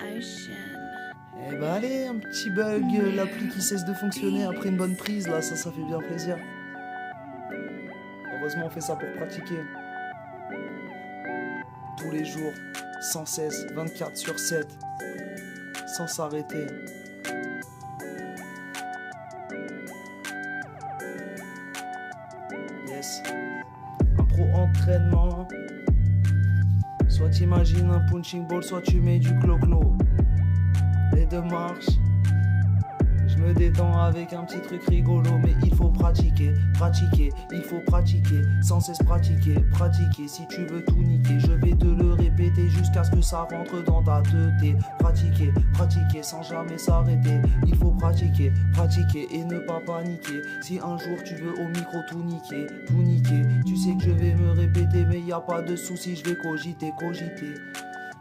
Eh bah allez, un petit bug, l'appli qui cesse de fonctionner après une bonne prise, là, ça fait bien plaisir. Heureusement, on fait ça pour pratiquer. Tous les jours, sans cesse, 24/7, sans s'arrêter. Yes. Un pro-entraînement. Soit t'imagines un punching ball, soit tu mets du clo-clo. Les deux marches. Je me détends avec un petit truc rigolo, mais il faut pratiquer, pratiquer, il faut pratiquer, sans cesse pratiquer, pratiquer. Si tu veux tout niquer, je vais te le répéter jusqu'à ce que ça rentre dans ta tête. Pratiquer, pratiquer, sans jamais s'arrêter. Il faut pratiquer, pratiquer et ne pas paniquer. Si un jour tu veux au micro tout niquer, tu sais que je vais me répéter, mais y a pas de souci, je vais cogiter, cogiter.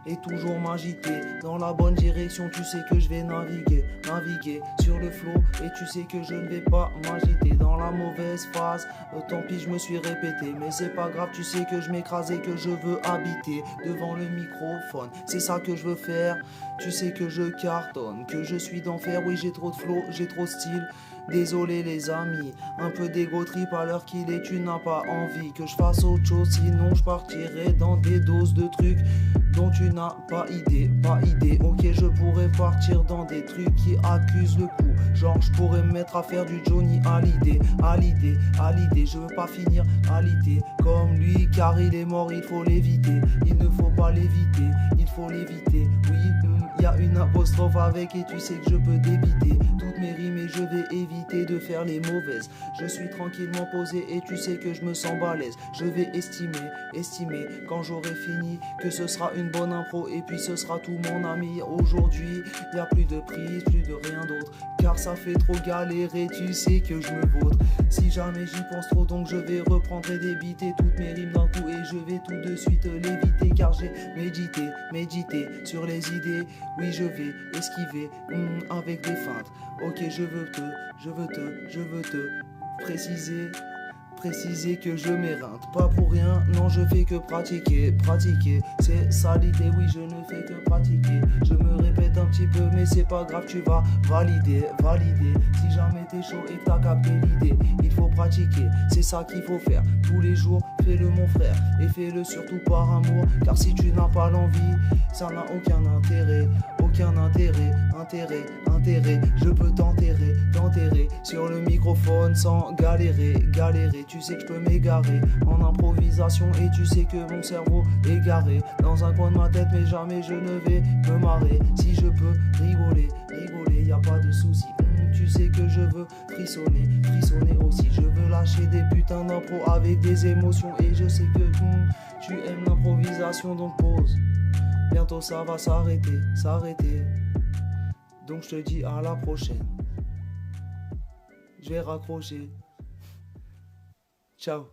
Et toujours m'agiter dans la bonne direction, tu sais que je vais naviguer, naviguer sur le flot, et tu sais que je ne vais pas m'agiter dans la mauvaise phase. Tant pis, je me suis répété, mais c'est pas grave, tu sais que je m'écrase et que je veux habiter devant le microphone. C'est ça que je veux faire, tu sais que je cartonne, que je suis d'enfer. Oui, j'ai trop de flow, j'ai trop de style. Désolé les amis, un peu d'égo trip à l'heure qu'il est, tu n'as pas envie que je fasse autre chose, sinon je partirai dans des doses de trucs dont tu n'as pas idée, pas idée. Ok, je pourrais partir dans des trucs qui accusent le coup, genre je pourrais me mettre à faire du Johnny Hallyday, Hallyday, Hallyday. Je veux pas finir Hallyday comme lui, car il est mort, il faut l'éviter. Il ne faut pas l'éviter, il faut l'éviter. Oui, y a une apostrophe avec, et tu sais que je peux débiter toutes mes rimes et je vais éviter de faire les mauvaises. Je suis tranquillement posé et tu sais que je me sens balèze. Je vais estimer quand j'aurai fini que ce sera une bonne impro, et puis ce sera tout mon ami. Aujourd'hui y a plus de prise, plus de rien d'autre, car ça fait trop galérer, tu sais que je me vautre. Si jamais j'y pense trop, donc je vais reprendre et débiter toutes mes rimes d'un coup, et je vais tout de suite l'éviter, car j'ai médité sur les idées. Oui, je vais esquiver avec des feintes. Ok, je veux te préciser que je m'éreinte pas pour rien, non je fais que pratiquer, c'est ça l'idée, oui je ne fais que pratiquer. Je me répète un petit peu, mais c'est pas grave, tu vas valider. Si jamais t'es chaud et que t'as capté l'idée, il faut pratiquer, c'est ça qu'il faut faire tous les jours. Fais-le mon frère, et fais-le surtout par amour, car si tu n'as pas l'envie, ça n'a aucun intérêt. Je peux t'enterrer sur le microphone sans galérer. Tu sais que je peux m'égarer en improvisation, et tu sais que mon cerveau est garé dans un coin de ma tête, mais jamais je ne vais me marrer. Si je peux rigoler, y a pas de souci. Tu sais que je veux frissonner aussi. Je veux lâcher des putains d'impro avec des émotions, et je sais que tu aimes l'improvisation, donc pause. Bientôt ça va s'arrêter. Donc je te dis à la prochaine. Je vais raccrocher. Ciao.